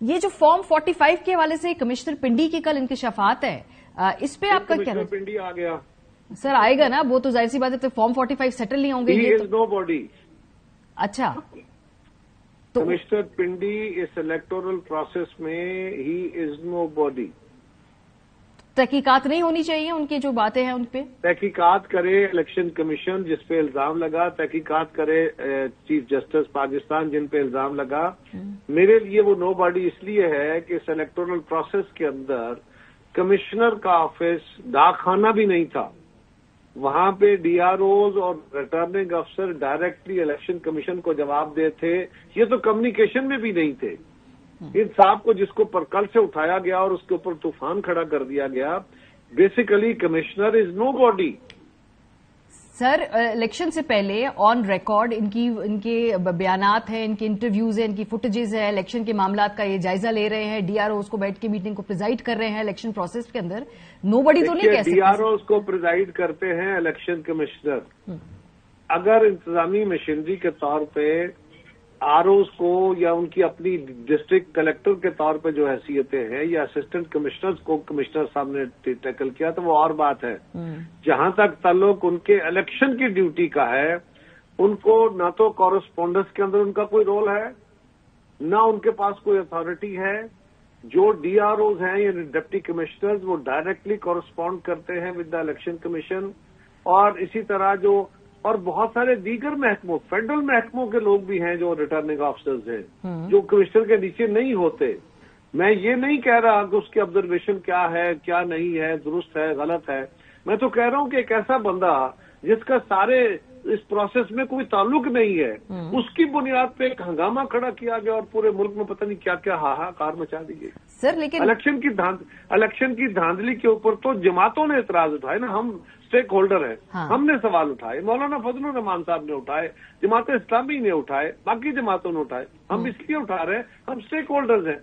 یہ جو فارم 45 کے حوالے سے کمشنر پنڈی کی کل انکشافات ہے، اس پہ آپ کا کیا کمشنر پنڈی آ گیا سر؟ آئے گا نا، وہ تو ظاہر سی بات ہے، تو فارم 45 سیٹل نہیں ہوں گے یہ نو باڈی. اچھا، تو کمشنر پنڈی اس الیکٹورل پروسیس میں ہی از نو باڈی. تحقیقات نہیں ہونی چاہیے ان کی جو باتیں ہیں ان پہ؟ تحقیقات کرے الیکشن کمیشن جس پہ الزام لگا، تحقیقات کرے چیف جسٹس پاکستان جن پہ الزام لگا. میرے لیے وہ نو باڈی اس لیے ہے کہ اس الیکٹورل پروسیس کے اندر کمشنر کا آفس ڈاک خانہ بھی نہیں تھا. وہاں پہ ڈی آر اوز اور ریٹرننگ افسر ڈائریکٹلی الیکشن کمیشن کو جواب دے تھے. یہ تو کمیونیکیشن میں بھی نہیں تھے. ان صاحب کو جس کو پرکل سے اٹھایا گیا اور اس کے اوپر طوفان کھڑا کر دیا گیا، بیسیکلی کمشنر از نو باڈی. سر الیکشن سے پہلے آن ریکارڈ ان کے بیانات ہیں، ان کے انٹرویوز ہیں، ان کی فوٹیجز ہے، الیکشن کے معاملات کا یہ جائزہ لے رہے ہیں، ڈی آر اوز کو بیٹھ کے میٹنگ کو پریزائڈ کر رہے ہیں الیکشن پروسیس کے اندر. نو بڈی تو نہیں کہہ سکتے. ڈی آر اوز کو پریزائڈ کرتے ہیں الیکشن کمشنر. اگر انتظامی مشینری کے طور پہ آر اوز کو یا ان کی اپنی ڈسٹرکٹ کلیکٹر کے طور پہ جو حیثیتیں ہیں یا اسسٹنٹ کمشنرز کو کمشنر صاحب نے ٹیکل کیا تو وہ اور بات ہے. جہاں تک تعلق ان کے الیکشن کی ڈیوٹی کا ہے، ان کو نہ تو کورسپونڈنس کے اندر ان کا کوئی رول ہے، نہ ان کے پاس کوئی اتھارٹی ہے. جو ڈی آر اوز ہیں یعنی ڈپٹی کمشنرز وہ ڈائریکٹلی کورسپونڈ کرتے ہیں ود دا الیکشن کمیشن. اور اسی طرح اور بہت سارے دیگر محکموں، فیڈرل محکموں کے لوگ بھی ہیں جو ریٹرننگ آفیسرز ہیں جو کمشنر کے نیچے نہیں ہوتے. میں یہ نہیں کہہ رہا کہ اس کی آبزرویشن کیا ہے کیا نہیں ہے، درست ہے غلط ہے. میں تو کہہ رہا ہوں کہ ایک ایسا بندہ جس کا سارے اس پروسیس میں کوئی تعلق نہیں ہے، اس کی بنیاد پہ ایک ہنگامہ کھڑا کیا گیا اور پورے ملک میں پتہ نہیں کیا کیا ہاہاکار مچا دی گئی. سر لیکن الیکشن کی دھاندلی کے اوپر تو جماعتوں نے اعتراض اٹھائے نا. ہم اسٹیک ہولڈر ہیں، ہم نے سوال اٹھائے، مولانا فضل الرحمان صاحب نے اٹھائے، جماعت اسلامی نے اٹھائے، باقی جماعتوں نے اٹھائے. ہم اس لیے اٹھا رہے ہیں، ہم اسٹیک ہولڈرز ہیں.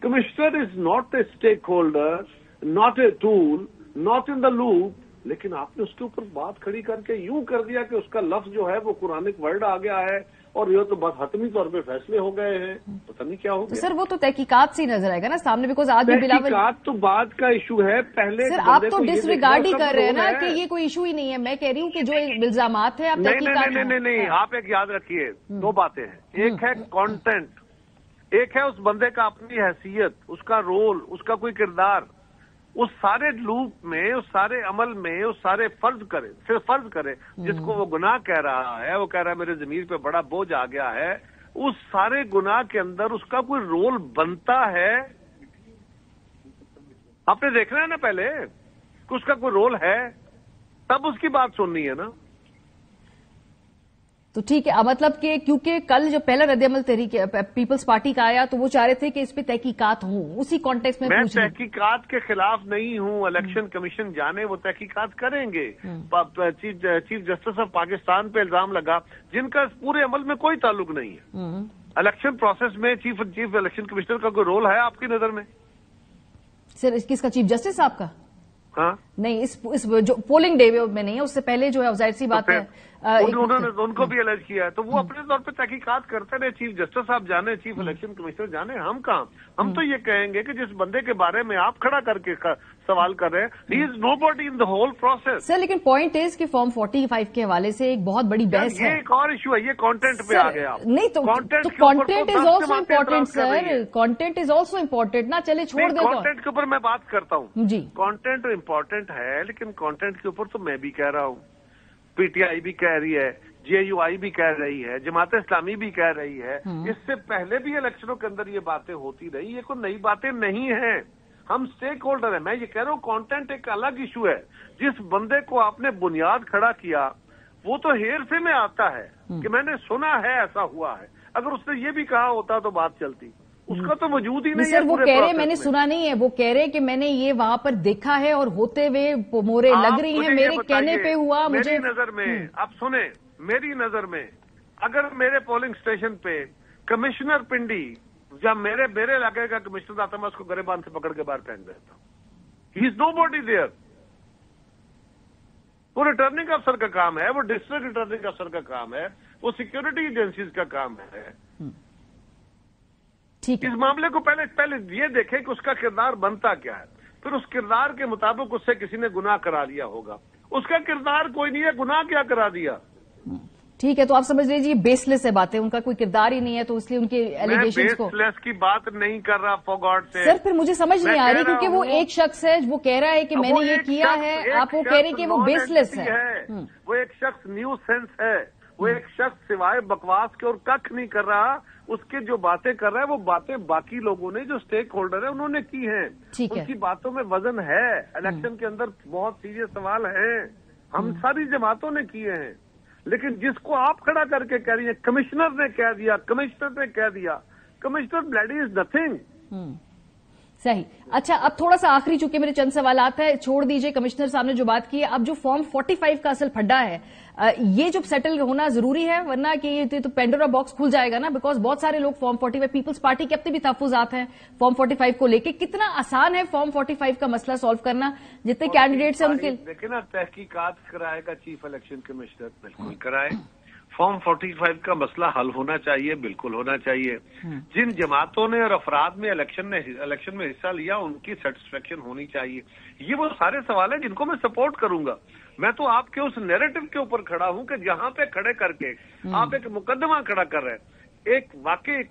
Commissioner is not a stakeholder, not a tool, not in the loop. لیکن آپ نے اس کے اوپر بات کھڑی کر کے یوں کر دیا کہ اس کا لفظ جو ہے وہ قرآنک ورڈ آ گیا ہے اور یہ تو بس حتمی طور پہ فیصلے ہو گئے ہیں. پتہ نہیں کیا ہو گیا. سر وہ تو تحقیقات سے ہی نظر آئے گا نا سامنے، بیکاز آج بھی بلاول تحقیقات تو بعد کا ایشو ہے. پہلے سر آپ تو ڈس ریگارڈ ہی کر رہے ہیں نا کہ یہ کوئی ایشو ہی نہیں ہے. میں کہہ رہی ہوں کہ جو الزامات ہیں آپ تحقیقات نہیں. آپ ایک یاد رکھیے، دو باتیں ہیں. ایک ہے کانٹینٹ، ایک ہے اس بندے کا اپنی حیثیت، اس کا رول، اس کا کوئی کردار. اس سارے لوپ میں، اس سارے عمل میں، اس سارے صرف فرض کرے جس کو وہ گناہ کہہ رہا ہے، وہ کہہ رہا ہے میرے ضمیر پہ بڑا بوجھ آ گیا ہے. اس سارے گناہ کے اندر اس کا کوئی رول بنتا ہے. آپ نے دیکھنا ہے نا پہلے کہ اس کا کوئی رول ہے، تب اس کی بات سننی ہے نا. تو ٹھیک ہے، مطلب کہ کیونکہ کل جو پہلا رد عمل تحریک پیپلز پارٹی کا آیا تو وہ چاہ رہے تھے کہ اس پہ تحقیقات ہوں، اسی کانٹیکس میں تحقیقات کے خلاف نہیں ہوں. الیکشن کمیشن جانے، وہ تحقیقات کریں گے. چیف جسٹس آف پاکستان پہ الزام لگا جن کا پورے عمل میں کوئی تعلق نہیں ہے. الیکشن پروسیس میں چیف الیکشن کمشنر کا کوئی رول ہے آپ کی نظر میں؟ سر کس کا؟ چیف جسٹس صاحب کا؟ ہاں نہیں، اس جو پولنگ ڈے میں نہیں ہے، اس سے پہلے جو ہے ظاہر سی بات ہے انہوں نے ان کو بھی الرج کیا ہے. تو وہ اپنے طور پہ تحقیقات کرتے رہے. چیف جسٹس صاحب جانے، چیف الیکشن کمشنر جانے. ہم کہاں؟ ہم تو یہ کہیں گے کہ جس بندے کے بارے میں آپ کھڑا کر کے سوال کر رہے ہیں، he is nobody in the whole process. Sir لیکن پوائنٹ از کہ فارم 45 کے حوالے سے ایک بہت بڑی بحث ہے. یہ ایک اور ایشو ہے، یہ کانٹینٹ پہ آ گیا. نہیں تو content is also important sir, content is also important نا. چلے چھوڑ دے. کانٹینٹ کے اوپر میں بات کرتا ہوں جی. کانٹینٹ امپورٹنٹ ہے، لیکن کانٹینٹ کے اوپر تو میں بھی کہہ رہا ہوں، پی ٹی آئی بھی کہہ رہی ہے، جے یو آئی بھی کہہ رہی ہے، جماعت اسلامی بھی کہہ رہی ہے. اس سے پہلے بھی الیکشنوں کے اندر یہ باتیں ہوتی رہی. یہ کوئی نئی باتیں نہیں ہیں. ہم اسٹیک ہولڈر ہیں. میں یہ کہہ رہا ہوں کانٹینٹ ایک الگ ایشو ہے. جس بندے کو آپ نے بنیاد کھڑا کیا وہ تو ہیر سے میں آتا ہے کہ میں نے سنا ہے ایسا ہوا ہے. اگر اس نے یہ بھی کہا ہوتا تو بات چلتی. اس کا تو وجود ہی نہیں. سر وہ کہہ رہے میں نے سنا نہیں ہے، وہ کہہ رہے کہ میں نے یہ وہاں پر دیکھا ہے اور ہوتے ہوئے مورے لگ رہی ہیں، میرے کہنے پہ ہوا. میری نظر میں آپ سنیں، میری نظر میں اگر میرے پولنگ اسٹیشن پہ کمشنر پنڈی جب میرے علاقے کا کمشنر آتا میں اس کو گریبان سے پکڑ کے باہر پھینک دیتا ہوں. ہی از نو باڈی دیئر. وہ ریٹرننگ افسر کا کام ہے، وہ ڈسٹرکٹ ریٹرننگ افسر کا کام ہے، وہ سیکورٹی ایجنسیز کا کام ہے. ٹھیک ہے، اس معاملے کو پہلے یہ دیکھیں کہ اس کا کردار بنتا کیا ہے، پھر اس کردار کے مطابق اس سے کسی نے گناہ کرا دیا ہوگا. اس کا کردار کوئی نہیں ہے، گناہ کیا کرا دیا. ٹھیک ہے، تو آپ سمجھ لیجیے بیس لیس ہے باتیں، ان کا کوئی کردار ہی نہیں ہے، تو اس لیے ان کے ایلیگیشنز کو. میں بیس لیس کی بات نہیں کر رہا فار گاڈ سے. سر پھر مجھے سمجھ نہیں آ رہی، کیونکہ وہ ایک شخص ہے، وہ کہہ رہا ہے کہ میں نے یہ کیا ہے، آپ وہ کہہ رہے ہیں کہ وہ بیس لیس ہے. وہ ایک شخص نیو سینس ہے، وہ ایک شخص سوائے بکواس کے اور ککھ نہیں کر رہا. اس کے جو باتیں کر رہا ہے وہ باتیں باقی لوگوں نے جو اسٹیک ہولڈر ہیں انہوں نے کی ہیں. ان کی باتوں میں وزن ہے. الیکشن کے اندر بہت سیریس سوال ہیں، ہم ساری جماعتوں نے کیے ہیں. لیکن جس کو آپ کھڑا کر کے کہہ رہی ہیں کمشنر نے کہہ دیا، کمشنر بلیڈی از نتھنگ. صحیح. اچھا، اب تھوڑا سا آخری، چونکہ میرے چند سوالات ہیں، چھوڑ دیجئے کمشنر صاحب نے جو بات کی ہے. اب جو فارم 45 کا اصل پھڈا ہے، یہ جو سیٹل ہونا ضروری ہے، ورنہ کہ یہ تو پینڈورا باکس کھل جائے گا نا، بیکاز بہت سارے لوگ فارم 45، پیپلز پارٹی کے اپنے بھی تحفظات ہیں فارم 45 کو لے کے. کتنا آسان ہے فارم 45 کا مسئلہ سالو کرنا؟ جتنے کینڈیڈیٹس ہیں ان کے لیکن تحقیقات کرائے گا چیف الیکشن کمشنر، بالکل کرائے. فارم 45 کا مسئلہ حل ہونا چاہیے، بالکل ہونا چاہیے. جن جماعتوں نے اور افراد میں الیکشن میں حصہ لیا ان کی سیٹسفیکشن ہونی چاہیے. یہ وہ سارے سوال ہیں جن کو میں سپورٹ کروں گا. میں تو آپ کے اس نیریٹو کے اوپر کھڑا ہوں کہ جہاں پہ کھڑے کر کے آپ ایک مقدمہ کھڑا کر رہے ہیں. ایک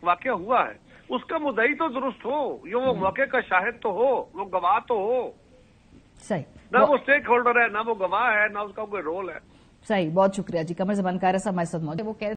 واقعہ ہوا ہے، اس کا مدعی تو درست ہو، یہ وہ موقع کا شاہد تو ہو، وہ گواہ تو ہو. صحیح. نہ وہ اسٹیک ہولڈر ہے، نہ وہ گواہ ہے، نہ اس کا کوئی رول ہے. صحیح. بہت شکریہ جی. قمر زمان کارا صاحب ہمارے ساتھ موجود. وہ